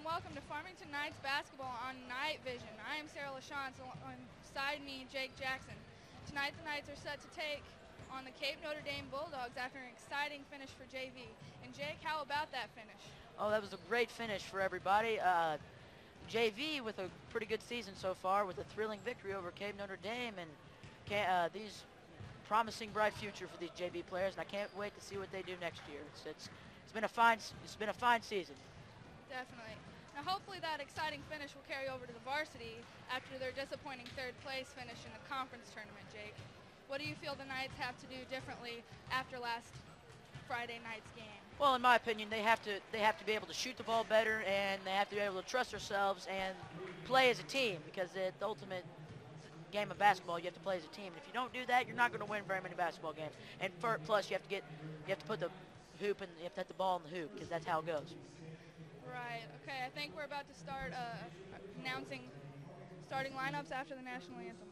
Welcome to Farmington Knights basketball on Night Vision. I am Sarah LaChance, alongside me, Jake Jackson. Tonight the Knights are set to take on the Cape Notre Dame Bulldogs after an exciting finish for JV. And Jake, how about that finish? Oh, that was a great finish for everybody. JV with a pretty good season so far with a thrilling victory over Cape Notre Dame, and these promising bright future for these JV players, and I can't wait to see what they do next year. It's been a fine season. Definitely. Now hopefully that exciting finish will carry over to the varsity after their disappointing third place finish in the conference tournament, Jake. What do you feel the Knights have to do differently after last Friday night's game? Well, in my opinion, they have to be able to shoot the ball better, and they have to be able to trust themselves and play as a team, because the ultimate game of basketball, you have to play as a team. And if you don't do that, you're not going to win very many basketball games. And plus, you have to put the hoop, and you have to hit the ball in the hoop, because that's how it goes. Right. Okay, I think we're about to start announcing starting lineups after the national anthem.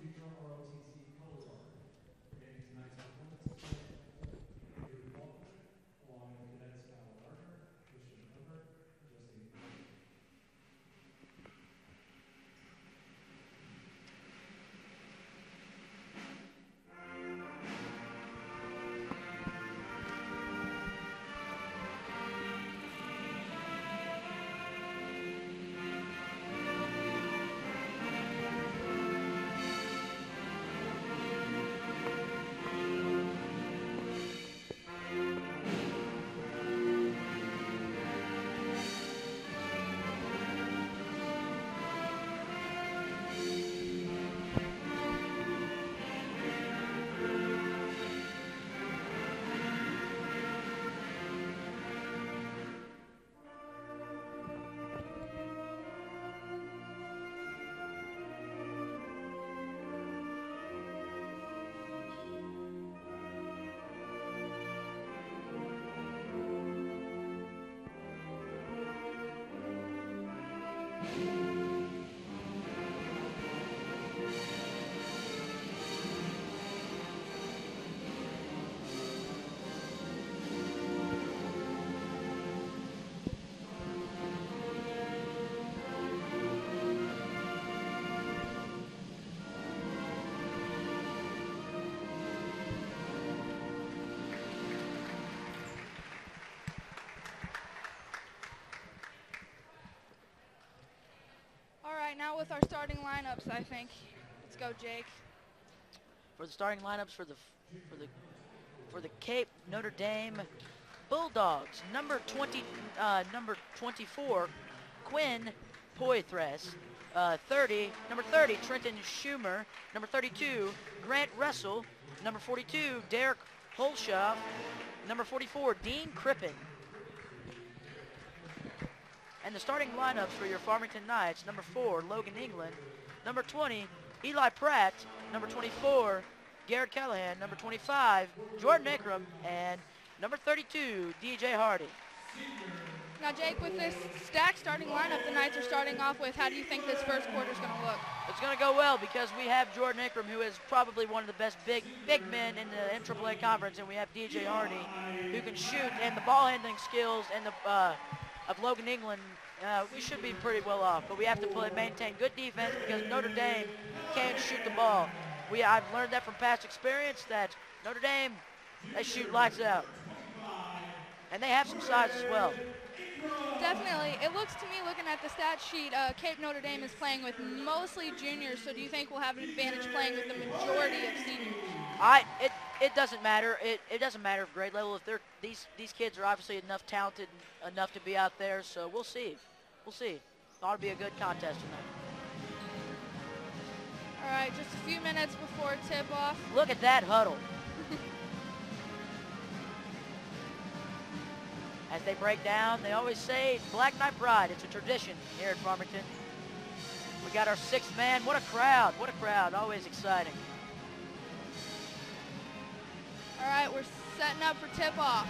Now with our starting lineups, I think. Let's go, Jake. For the starting lineups for the Cape Notre Dame Bulldogs, number 24, Quinn Poitras, number 30, Trenton Schumer, number 32, Grant Russell, number 42, Derek Holshoff, number 44, Dean Crippen. And the starting lineups for your Farmington Knights: number 4, Logan England; number 20, Eli Pratt; number 24, Garrett Callahan; number 25, Jordan Ekram; and number 32, DJ Hardy. Now, Jake, with this stacked starting lineup the Knights are starting off with, how do you think this first quarter is going to look? It's going to go well, because we have Jordan Ekram, who is probably one of the best big men in the NCAA conference, and we have DJ Hardy, who can shoot, and the ball handling skills and of Logan England. We should be pretty well off, but we have to maintain good defense, because Notre Dame can shoot the ball. I've learned that from past experience, that Notre Dame, they shoot lights out. And they have some size as well. Definitely. It looks to me, looking at the stat sheet, Cape Notre Dame is playing with mostly juniors, so do you think we'll have an advantage playing with the majority of seniors? It doesn't matter. It doesn't matter of grade level. If these kids are obviously talented enough to be out there, so we'll see. We'll see. It ought to be a good contest tonight. All right, just a few minutes before tip-off. Look at that huddle. As they break down, they always say Black Knight Pride. It's a tradition here at Farmington. We got our sixth man. What a crowd. What a crowd. Always exciting. All right, we're setting up for tip-off.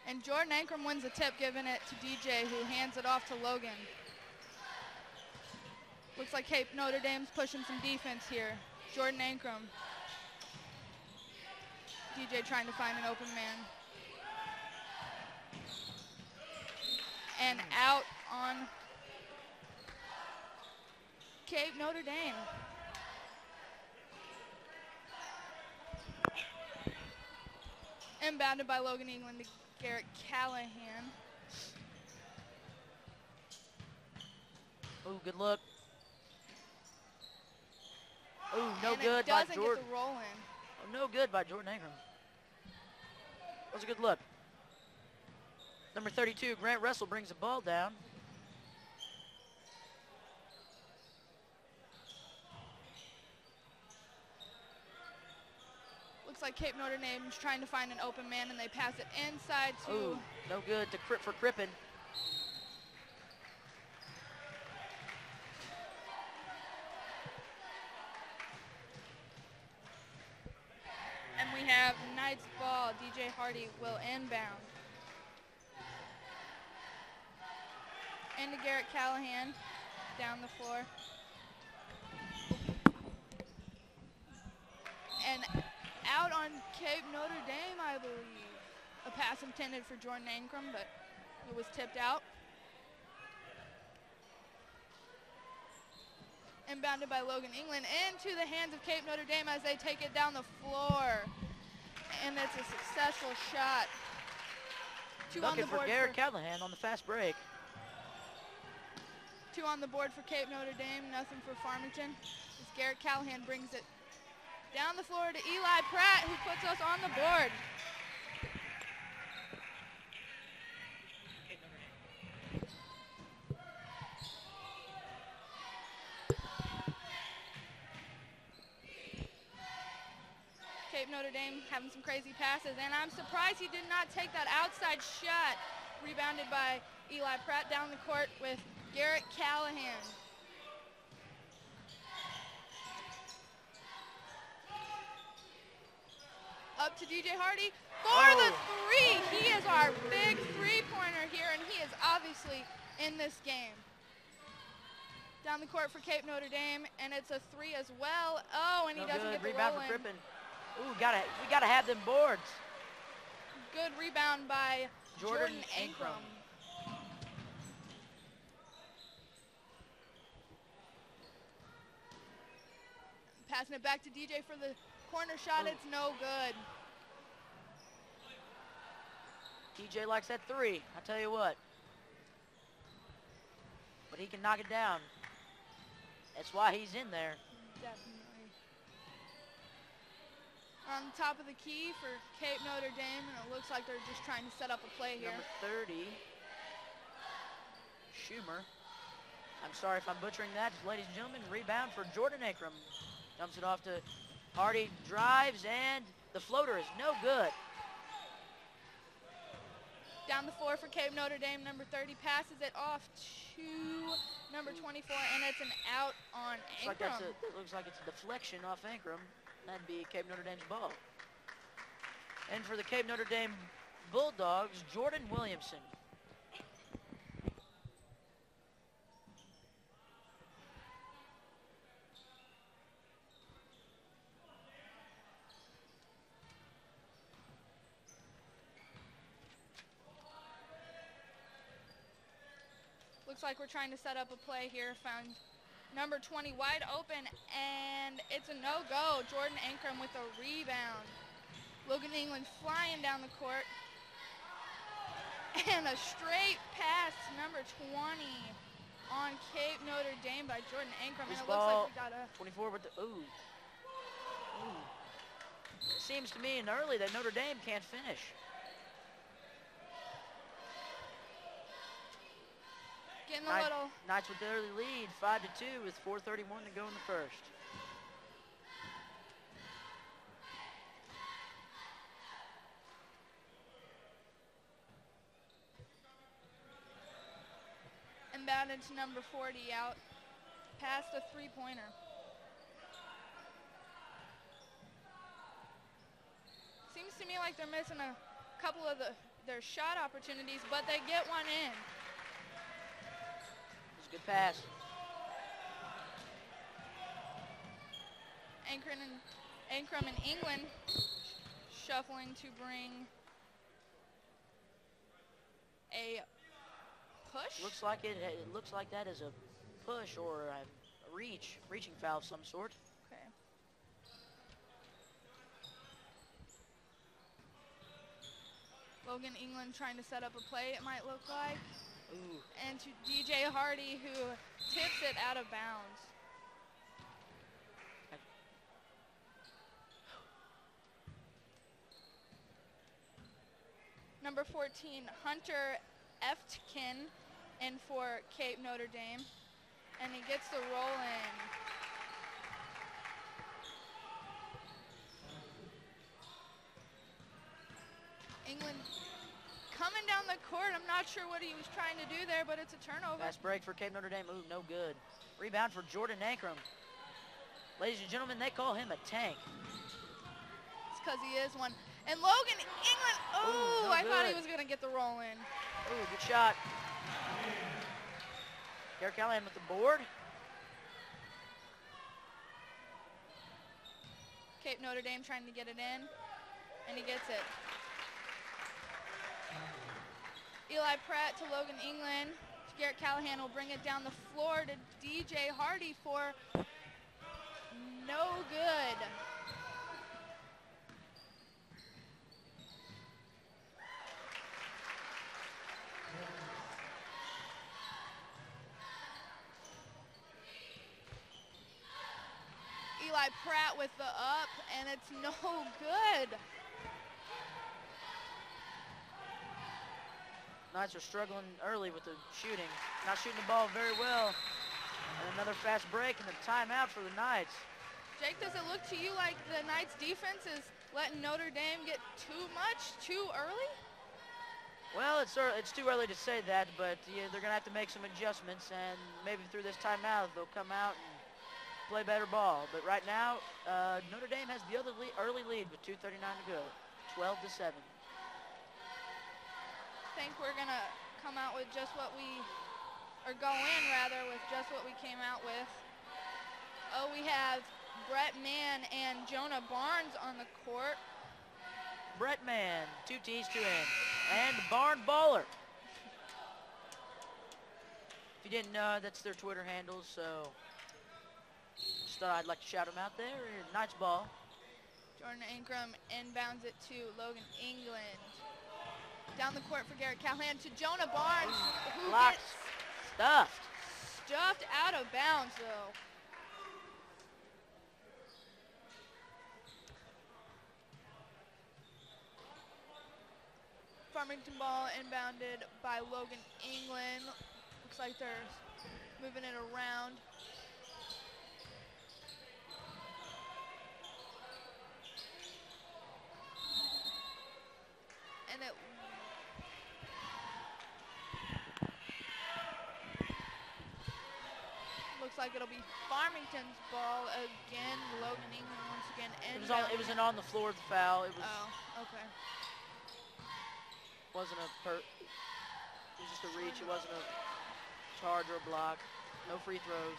And Jordan Ankrum wins the tip, giving it to DJ, who hands it off to Logan. Looks like Cape Notre Dame's pushing some defense here. Jordan Ankrum. DJ trying to find an open man. an out on Cape Notre Dame. Inbounded by Logan England to Garrett Callahan. Ooh, good look. Ooh, no And good it by doesn't Jordan. get the roll in. Oh, no good by Jordan Ingram. That was a good look. Number 32, Grant Russell brings the ball down. Looks like Cape Notre Dame's trying to find an open man, and they pass it inside to... Ooh, no good to for Crippen. And we have Knights ball. DJ Hardy will inbound. Into Garrett Callahan, down the floor. And out on Cape Notre Dame, I believe. A pass intended for Jordan Ingram, but it was tipped out. Inbounded by Logan England into the hands of Cape Notre Dame as they take it down the floor. And it's a successful shot. Two on the board for Garrett Callahan on the fast break. Two on the board for Cape Notre Dame, nothing for Farmington. As Garrett Callahan brings it down the floor to Eli Pratt, who puts us on the board. Cape Notre Dame having some crazy passes, and I'm surprised he did not take that outside shot. Rebounded by Eli Pratt down the court with Garrett Callahan. Up to DJ Hardy for the three. He is our big three-pointer here, and he is obviously in this game. Down the court for Cape Notre Dame, and it's a three as well. Oh, and he doesn't get the rebound roll for in. Crippen. Ooh, we gotta have them boards. Good rebound by Jordan Ingram. Ankrum. Passing it back to DJ for the corner shot. It's no good. DJ likes that three, I tell you what. But he can knock it down. That's why he's in there. Definitely. On top of the key for Cape Notre Dame, and it looks like they're just trying to set up a play here. Number 30, Schumer. I'm sorry if I'm butchering that, ladies and gentlemen. Rebound for Jordan Ankrum. Dumps it off to Hardy, drives, and the floater is no good. Down the floor for Cape Notre Dame, number 30 passes it off to number 24, and it's an out on Ankrum. It looks like it's a deflection off Ankrum. That'd be Cape Notre Dame's ball. And for the Cape Notre Dame Bulldogs, Jordan Williamson. Looks like we're trying to set up a play here. Found number 20 wide open, and it's a no-go. Jordan Ankrum with a rebound. Logan England flying down the court. And a straight pass, number 20 on Cape Notre Dame by Jordan Ankrum. And it looks like we got a 24 with the, ooh. It seems to me in early that Notre Dame can't finish. getting a little. Knights with the early lead, 5-2 with 4:31 to go in the first. Inbounded to number 40 out past the three-pointer. Seems to me like they're missing a couple of their shot opportunities, but they get one in. It's a good pass. Ankrum and England shuffling to bring a push? Looks like it. It looks like that is a push or a reaching foul of some sort. Okay. Logan England trying to set up a play, it might look like. Ooh. And to DJ Hardy, who tips it out of bounds. Number 14, Hunter Eftkin, in for Cape Notre Dame. And he gets the roll in. England coming down the court. I'm not sure what he was trying to do there, but it's a turnover. Fast break for Cape Notre Dame. Ooh, no good. Rebound for Jordan Ankrum. Ladies and gentlemen, they call him a tank. It's because he is one. And Logan England, ooh, no I thought he good. was going to get the roll in. Ooh, good shot. Garrett Callahan with the board. Cape Notre Dame trying to get it in, and he gets it. Eli Pratt to Logan England. Garrett Callahan will bring it down the floor to DJ Hardy for no good. Eli Pratt with the up, and it's no good. Knights are struggling early with the shooting. Not shooting the ball very well. And another fast break and a timeout for the Knights. Jake, does it look to you like the Knights defense is letting Notre Dame get too much too early? Well, it's too early to say that, but yeah, they're going to have to make some adjustments, and maybe through this timeout they'll come out and play better ball. But right now, Notre Dame has the early lead with 2:39 to go, 12-7. I think we're going to come out with just what we, or go in rather, with just what we came out with. Oh, we have Brett Mann and Jonah Barnes on the court. Brett Mann, 2 T's, 2 N's, and Barn Baller. If you didn't know, that's their Twitter handles, so just thought I'd like to shout them out there. Knights ball. Jordan Ankrum inbounds it to Logan England. Down the court for Garrett Callahan to Jonah Barnes, who Blocked. gets stuffed out of bounds, though. Farmington ball inbounded by Logan England. Looks like they're moving it around. And it looks like it'll be Farmington's ball again. Logan England once again inbounding. It was an on the floor foul. It was. Oh, okay. Wasn't it was just a reach. It wasn't a charge or a block. No free throws.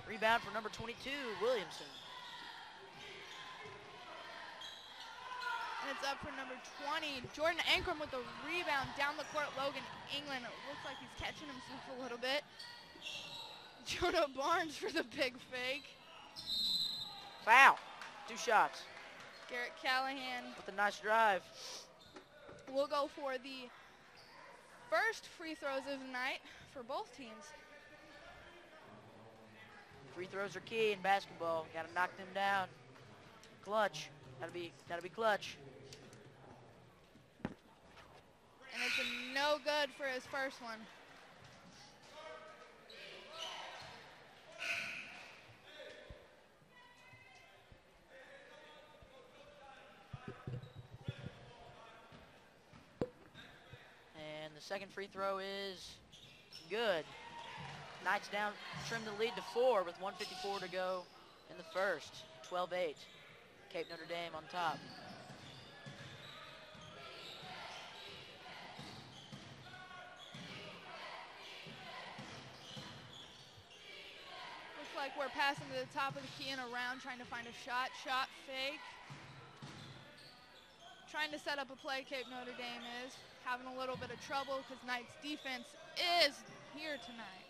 Rebound for number 22, Williamson. And it's up for number 20, Jordan Ankrum with the rebound down the court. Logan England, it looks like he's catching himself a little bit. Jonah Barnes for the big fake. Foul. 2 shots. Garrett Callahan With a nice drive. will go for the first free throws of the night for both teams. Free throws are key in basketball. Got to knock them down. Clutch. Gotta be clutch. And it's a no good for his first one. And the second free throw is good. Knights down, trim the lead to 4 with 1:54 to go in the first. 12-8. Cape Notre Dame on top. Looks like we're passing to the top of the key and around, trying to find a shot. Shot fake. Trying to set up a play, Cape Notre Dame is. having a little bit of trouble because Knight's defense is here tonight.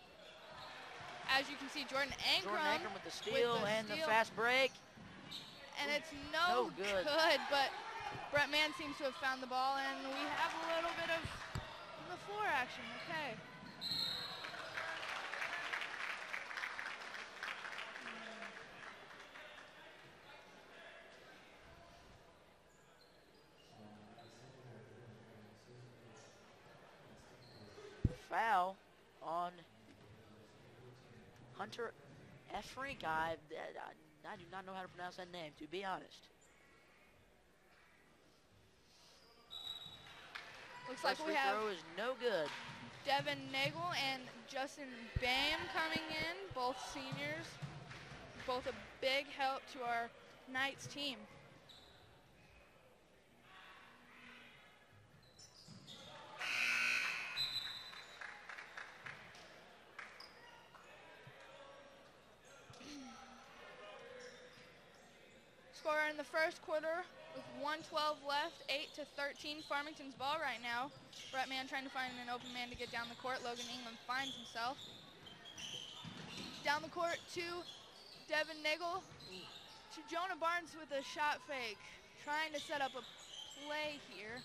As you can see, Jordan Ankrum with the steal and the fast break. And it's no good, but Brett Mann seems to have found the ball, and we have a little bit of the floor action. Okay. Foul on Hunter Efrink. I do not know how to pronounce that name, to be honest. Looks like we have throw is no good. Devin Nagel and Justin Bame coming in, both seniors, both a big help to our Knights team. Score in the first quarter with 1:12 left, 8-13. Farmington's ball right now. Brett Mann trying to find an open man to get down the court. Logan England finds himself. Down the court to Devin Nagel. To Jonah Barnes with a shot fake. Trying to set up a play here.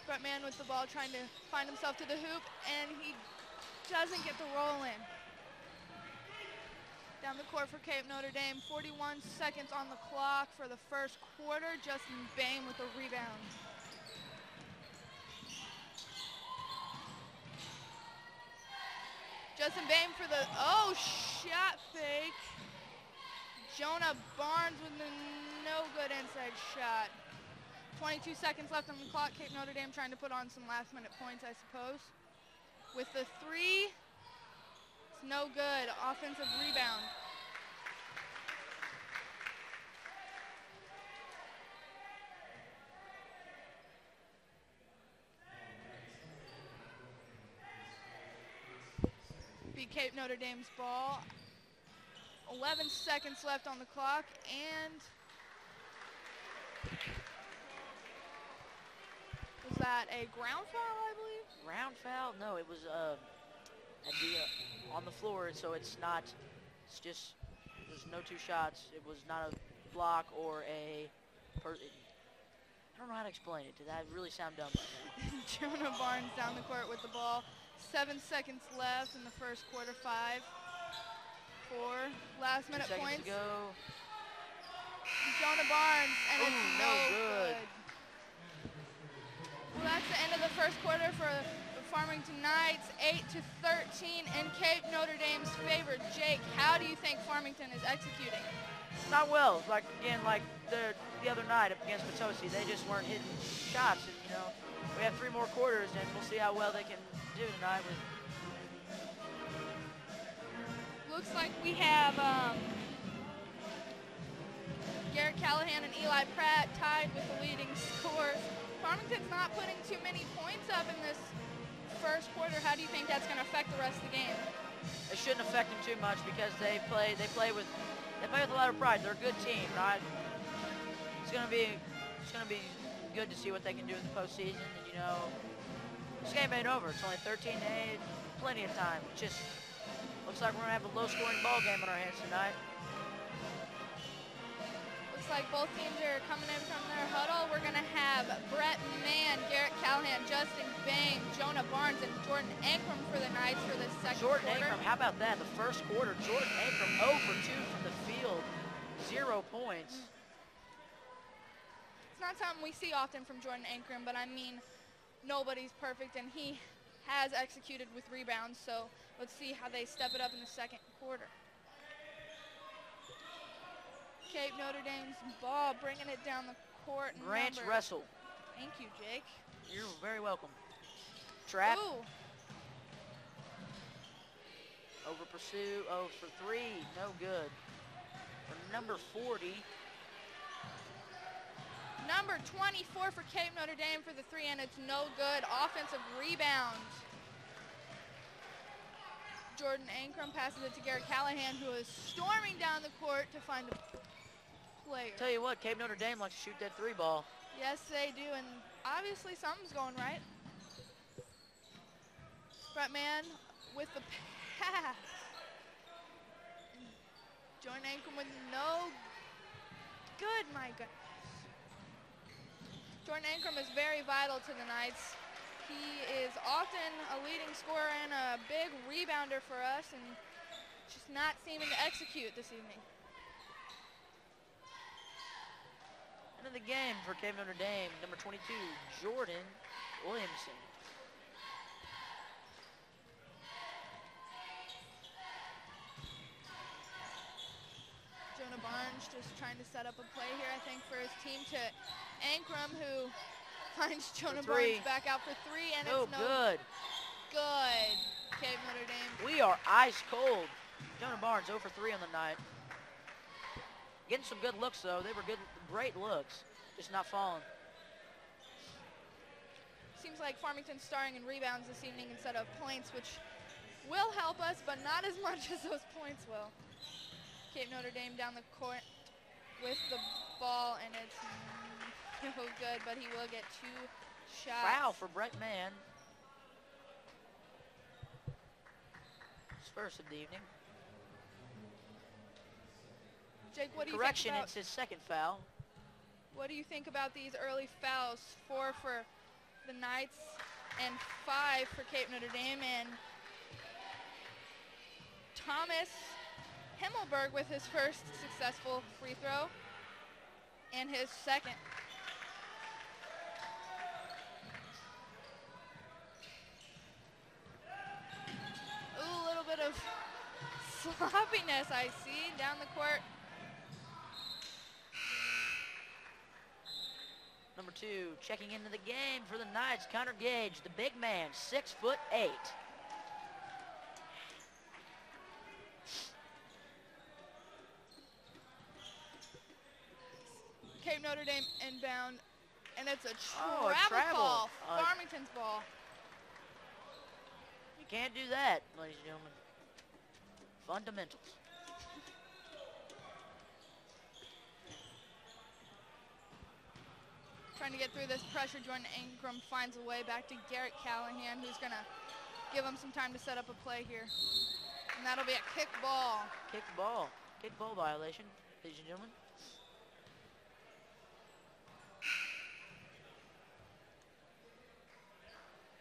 Brett Mann with the ball trying to find himself to the hoop, and he doesn't get the roll in. Down the court for Cape Notre Dame, 41 seconds on the clock for the first quarter. Justin Bame with a rebound. Justin Bame for the, shot fake. Jonah Barnes with a no good inside shot. 22 seconds left on the clock. Cape Notre Dame trying to put on some last minute points, I suppose. With the three, it's no good. Offensive rebound. Be Cape Notre Dame's ball. 11 seconds left on the clock, and was that a ground foul, I believe? Ground foul? No, it was on the floor, so it's not, it's just, there's no two shots. It was not a block or a, I don't know how to explain it. Did that really sound dumb right now? Jonah Barnes down the court with the ball. 7 seconds left in the first quarter. 5, 4, last minute points. 2 seconds to go. Jonah Barnes, and it's no good. Well, that's the end of the first quarter for the Farmington Knights, 8-13 in Cape Notre Dame's favor. Jake, how do you think Farmington is executing? Not well. Like the other night up against Potosi, they just weren't hitting shots. And we have 3 more quarters, and we'll see how well they can do tonight. Looks like we have Garrett Callahan and Eli Pratt tied with the leading scores. Farmington's not putting too many points up in this first quarter. How do you think that's going to affect the rest of the game? It shouldn't affect them too much because they play with a lot of pride. They're a good team. It's going to be good to see what they can do in the postseason. And this game ain't over. It's only 13 days, plenty of time. It just looks like we're going to have a low-scoring ball game on our hands tonight. Looks like both teams are coming in from their huddle. We're going to have Brett Mann, Garrett Callahan, Justin Bame, Jonah Barnes, and Jordan Ankrum for the Knights for the second quarter. Jordan Ankrum, how about that? The first quarter, Jordan Ankrum 0 for 2 from the field, 0 points. It's not something we see often from Jordan Ankrum, but I mean, nobody's perfect, and he has executed with rebounds, so let's see how they step it up in the second quarter. Cape Notre Dame's ball, bringing it down the court. Grant Russell. Thank you, Jake. You're very welcome. Trap. Ooh. Over pursue. 0 for 3. No good. For number 40. Number 24 for Cape Notre Dame for the 3, and it's no good. Offensive rebound. Jordan Ankrum passes it to Garrett Callahan, who is storming down the court to find a player. Tell you what, Cape Notre Dame likes to shoot that 3 ball. Yes, they do, and obviously something's going right. Brett Mann with the pass. Jordan Ankrum with no good, my goodness. Jordan Ankrum is very vital to the Knights. He is often a leading scorer and a big rebounder for us, and just not seeming to execute this evening. End of the game for Cape Notre Dame, number 22, Jordan Williamson. Jonah Barnes just trying to set up a play here, I think, for his team to Ankrum, who finds Jonah Barnes back out for 3, and it's no good. Good, Cape Notre Dame. We are ice cold. Jonah Barnes 0 for 3 on the night. Getting some good looks, though. They were good, great looks, just not falling. Seems like Farmington's starring in rebounds this evening instead of points, which will help us, but not as much as those points will. Cape Notre Dame down the court with the ball, and it's no good, but he will get 2 shots. Foul for Brett Mann. His first of the evening. Jake, what do you Correction, think about, it's his second foul. what do you think about these early fouls? 4 for the Knights and 5 for Cape Notre Dame, and Thomas Himmelberg with his first successful free throw and his second. Ooh, a little bit of sloppiness I see down the court. Number 2, checking into the game for the Knights, Connor Gage, the big man, 6'8". Cape Notre Dame inbound, and it's a Oh, a travel travel. call. Farmington's ball. You can't do that, ladies and gentlemen. Fundamentals. Trying to get through this pressure, Jordan Ankrum finds a way back to Garrett Callahan, who's going to give him some time to set up a play here. And that'll be a kick ball. Kick ball. Kick ball violation, ladies and gentlemen.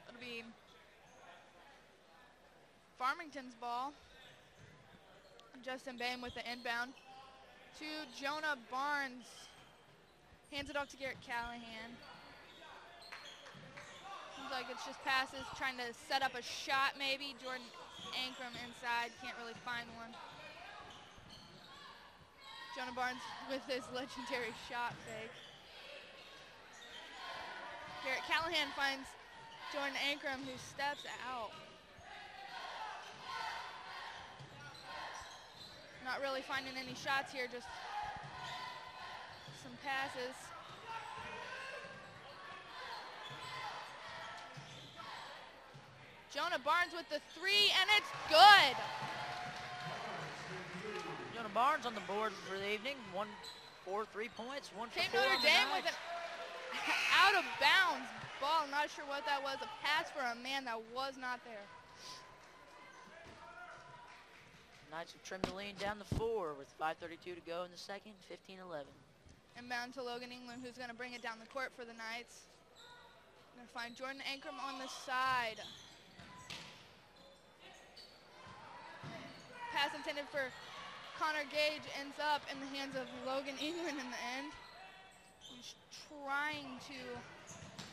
It'll be Farmington's ball. Justin Boehm with the inbound to Jonah Barnes. Hands it off to Garrett Callahan. Seems like it's just passes, trying to set up a shot maybe. Jordan Ankrum inside, can't really find one. Jonah Barnes with his legendary shot fake. Garrett Callahan finds Jordan Ankrum, who steps out. Not really finding any shots here, just some passes. Jonah Barnes with the 3, and it's good. Jonah Barnes on the board for the evening. 1 for 3 points, 1 for 4 Cape Notre on the Dame night. with an out of bounds ball. Not sure what that was. A pass for a man that was not there. Knights have trimmed the lead down the 4 with 5:32 to go in the second, 15-11. Inbound to Logan England, who's going to bring it down the court for the Knights. Going to find Jordan Ankrum on the side. Pass intended for Connor Gage ends up in the hands of Logan England in the end. He's trying to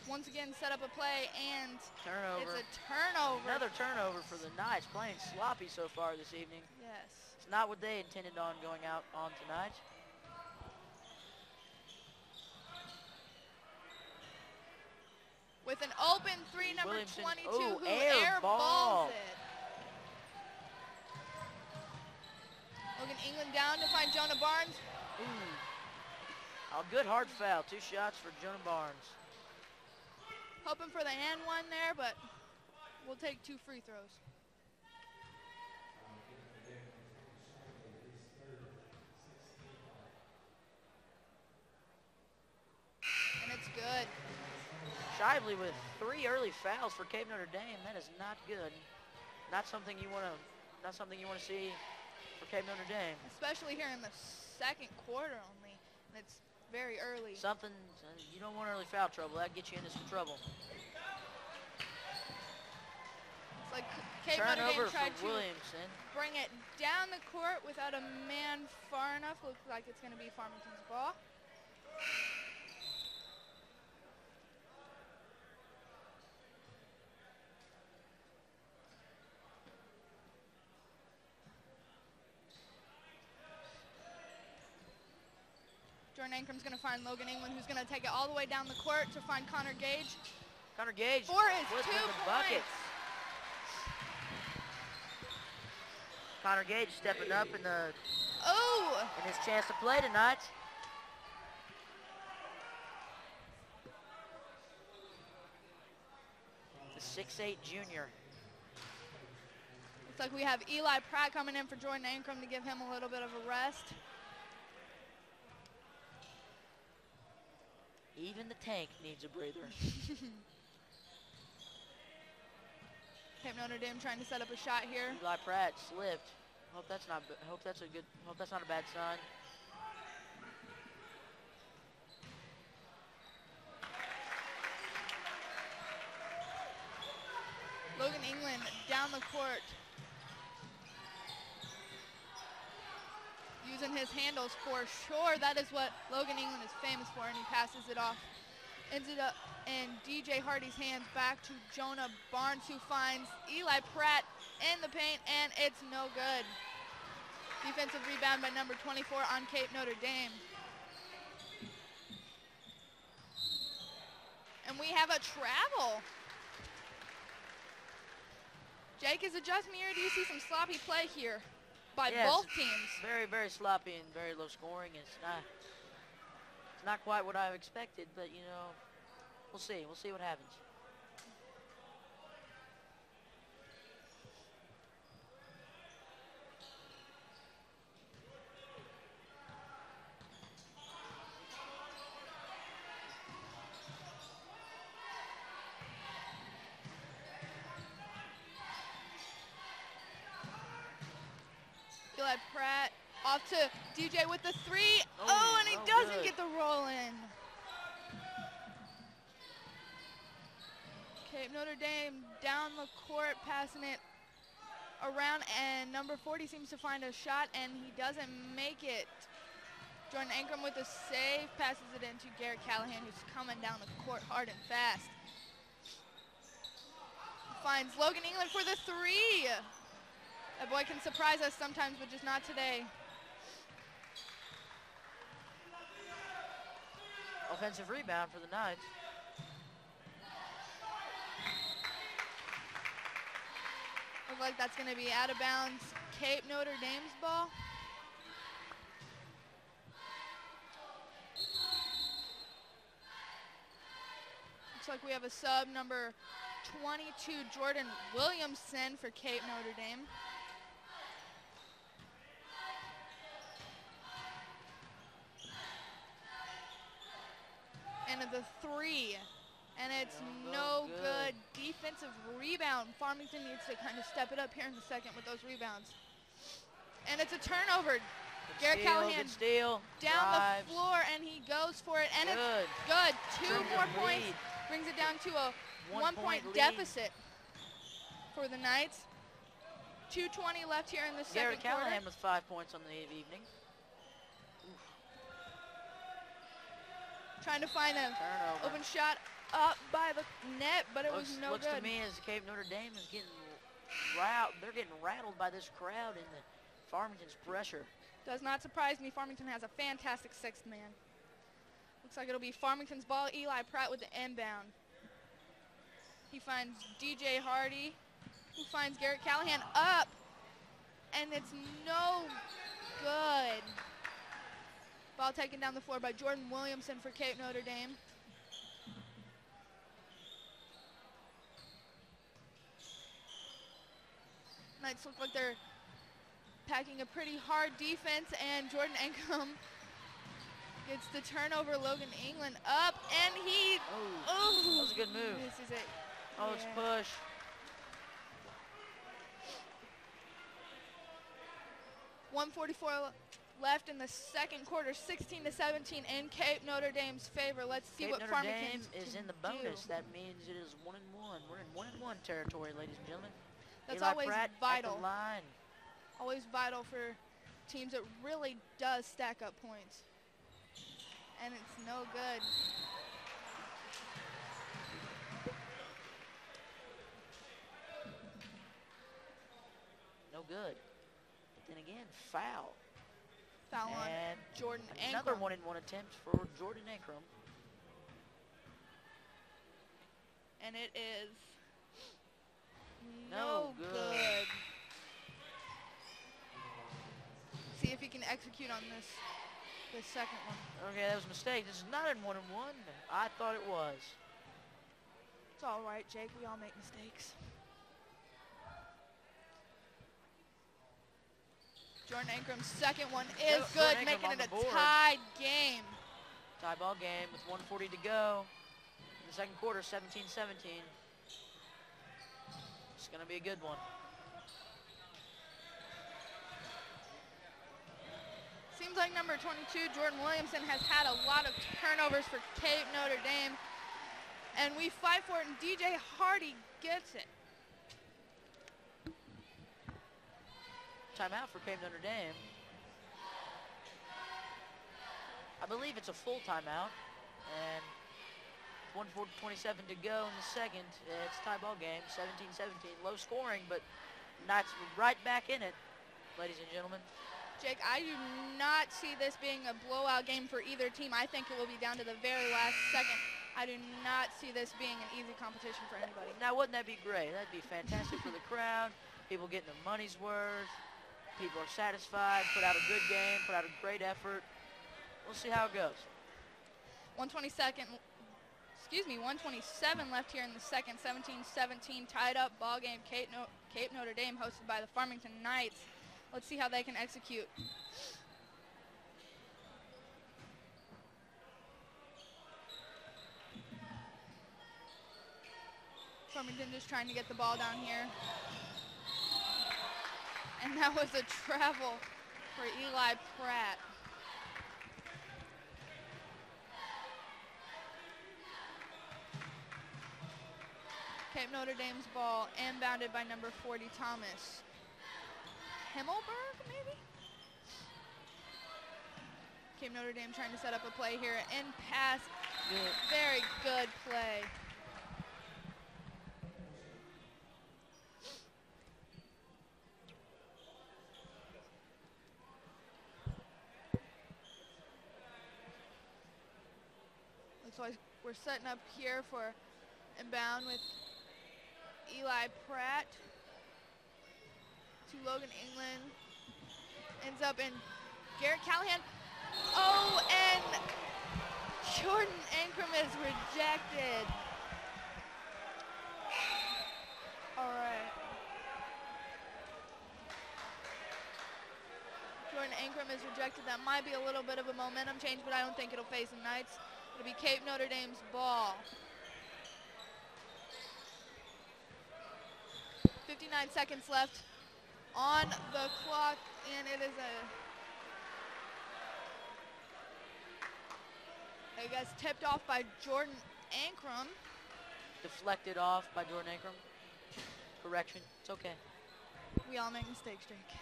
once again set up a play, and Turnover. it's a turnover. Another turnover for the Knights, playing sloppy so far this evening. Yes. It's not what they intended on going out on tonight. With an open 3, number Williamson. 22, Ooh, who air ball. airballs it. Logan England down to find Jonah Barnes. Ooh. A good hard foul. 2 shots for Jonah Barnes. Hoping for the and one there, but we'll take 2 free throws. good. Shively with 3 early fouls for Cape Notre Dame. That is not good. Not something you want to see for Cape Notre Dame. Especially here in the second quarter only. And it's very early. Something, you don't want early foul trouble. That gets you into some trouble. It's like Cape Notre Dame tried to Williamson. Bring it down the court without a man far enough. Looks like it's going to be Farmington's ball. Jordan Ankram's going to find Logan England, who's going to take it all the way down the court to find Connor Gage. Connor Gage for his with 2 the points. bucket. Connor Gage stepping up in his chance to play tonight. The 6'8" junior. Looks like we have Eli Pratt coming in for Jordan Ankram to give him a little bit of a rest. Even the tank needs a breather. Cape Notre Dame trying to set up a shot here. Eli Pratt slipped. Hope that's not a bad sign. Logan England down the court. Using his handles for sure. That is what Logan England is famous for, and he passes it off. Ends it up in DJ Hardy's hands back to Jonah Barnes, who finds Eli Pratt in the paint, and it's no good. Defensive rebound by number 24 on Cape Notre Dame. And we have a travel. Jake, is it just me, or do you see some sloppy play here by both teams? Very, very sloppy and very low scoring. It's not quite what I expected, but you know, we'll see. We'll see what happens. Eli Pratt off to DJ with the 3. Oh, and he doesn't get the roll in. Cape Notre Dame down the court, passing it around, and number 40 seems to find a shot, and he doesn't make it. Jordan Ankram with a save, passes it into Garrett Callahan, who's coming down the court hard and fast. Finds Logan England for the 3. That boy can surprise us sometimes, but just not today. Offensive rebound for the Knights. Looks like that's going to be out of bounds. Cape Notre Dame's ball. Looks like we have a sub, number 22, Jordan Williamson for Cape Notre Dame. And the 3, and it's no good. Defensive rebound. Farmington needs to kind of step it up here in the second with those rebounds. And it's a turnover. Garrett Callahan down the floor, and he goes for it, and it's good. 2 more points, brings it down to a 1-point deficit for the Knights. 2:20 left here in the second quarter. Garrett Callahan with 5 points on the evening. Trying to find an open shot up by the net, but it was no good. Looks to me as Cape Notre Dame is getting rattled. They're getting rattled by this crowd and the Farmington's pressure. Does not surprise me. Farmington has a fantastic 6th man. Looks like it'll be Farmington's ball. Eli Pratt with the inbound. He finds DJ Hardy, who finds Garrett Callahan up, and it's no good. Ball taken down the floor by Jordan Williamson for Cape Notre Dame. Knights look like they're packing a pretty hard defense, and Jordan Ankram gets the turnover. Logan England up, and he good move. This is it. Oh, it's push. .144 left in the second quarter, 16-17 in Cape Notre Dame's favor. Let's see what Notre Farmington Dame is in the bonus. That means it is 1-1. We're in 1-1 territory, ladies and gentlemen. That's Eli always Pratt vital. At the line. Always vital for teams that really does stack up points. And it's no good. No good. But then again, foul. Foul on And Jordan another Ankrum. 1-1 attempt for Jordan Ankrum. And it is No no good. good. See if he can execute on this second one. Okay, that was a mistake. This is not in 1-1. I thought it was. It's all right, Jake. We all make mistakes. Jordan Ankrum's second one is Yep, good, Jordan Ankrum making on it the a board. tied game. Tie ball game with 1:40 to go. In the second quarter, 17-17. It's going to be a good one. Seems like number 22, Jordan Williamson, has had a lot of turnovers for Cape Notre Dame. And we fight for it, and DJ Hardy gets it. Timeout for Cape Notre Dame. I believe it's a full timeout. And 1:27 to go in the second. It's tie ball game, 17-17. Low scoring, but Knights right back in it, ladies and gentlemen. Jake, I do not see this being a blowout game for either team. I think it will be down to the very last second. I do not see this being an easy competition for anybody. Now, wouldn't that be great? That'd be fantastic for the crowd. People getting their money's worth. People are satisfied, put out a good game, put out a great effort. We'll see how it goes. 127 left here in the second, 17-17, tied up ball game. Cape Notre Dame hosted by the Farmington Knights. Let's see how they can execute. Farmington just trying to get the ball down here. And that was a travel for Eli Pratt. Cape Notre Dame's ball inbounded by number 40, Thomas Himmelberg, maybe? Cape Notre Dame trying to set up a play here and pass. Good. Very good play. Looks like we're setting up here for inbound with Eli Pratt to Logan England. Ends up in Garrett Callahan. Oh, and Jordan Ankrum is rejected. All right. Jordan Ankrum is rejected. That might be a little bit of a momentum change, but I don't think it'll face the Knights. It'll be Cape Notre Dame's ball. 59 seconds left on the clock, and it is I guess tipped off by Jordan Ankrum. Deflected off by Jordan Ankrum. Correction, it's okay. We all make mistakes, Jake.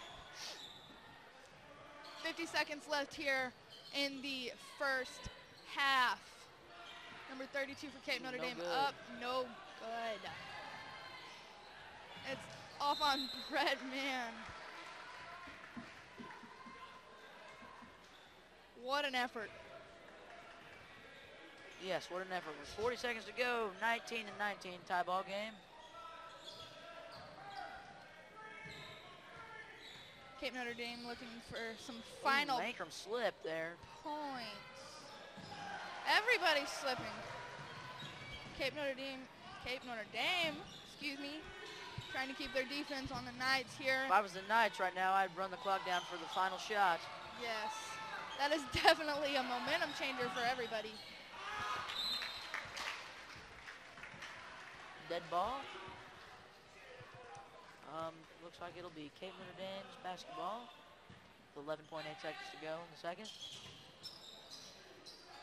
50 seconds left here in the first half. Number 32 for Cape Notre Dame up, no good. It's off on Brett Mann. What an effort. Yes, what an effort. With 40 seconds to go, 19-19 tie ball game. Cape Notre Dame looking for some final Ankrum slipped there. points. Everybody's slipping. Cape Notre Dame, excuse me, trying to keep their defense on the Knights here. If I was the Knights right now, I'd run the clock down for the final shot. Yes, that is definitely a momentum changer for everybody. dead ball. Looks like it'll be Cape Notre Dame's basketball. With 11.8 seconds to go in the second.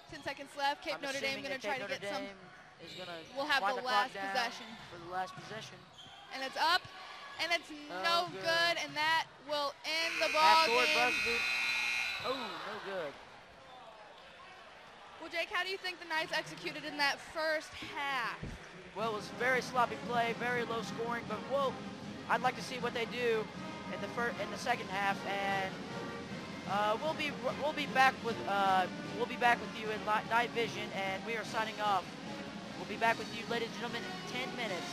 10 seconds left. Cape Notre Dame going to try to get some. Is gonna we'll have the last possession. For the last possession. And it's up, and it's no good, and that will end the ball game. Oh, no good. Well, Jake, how do you think the Knights executed in that first half? Well, it was very sloppy play, very low scoring, but I'd like to see what they do in the second half, and we'll be back with you in Night Vision, and we are signing off. We'll be back with you, ladies and gentlemen, in 10 minutes.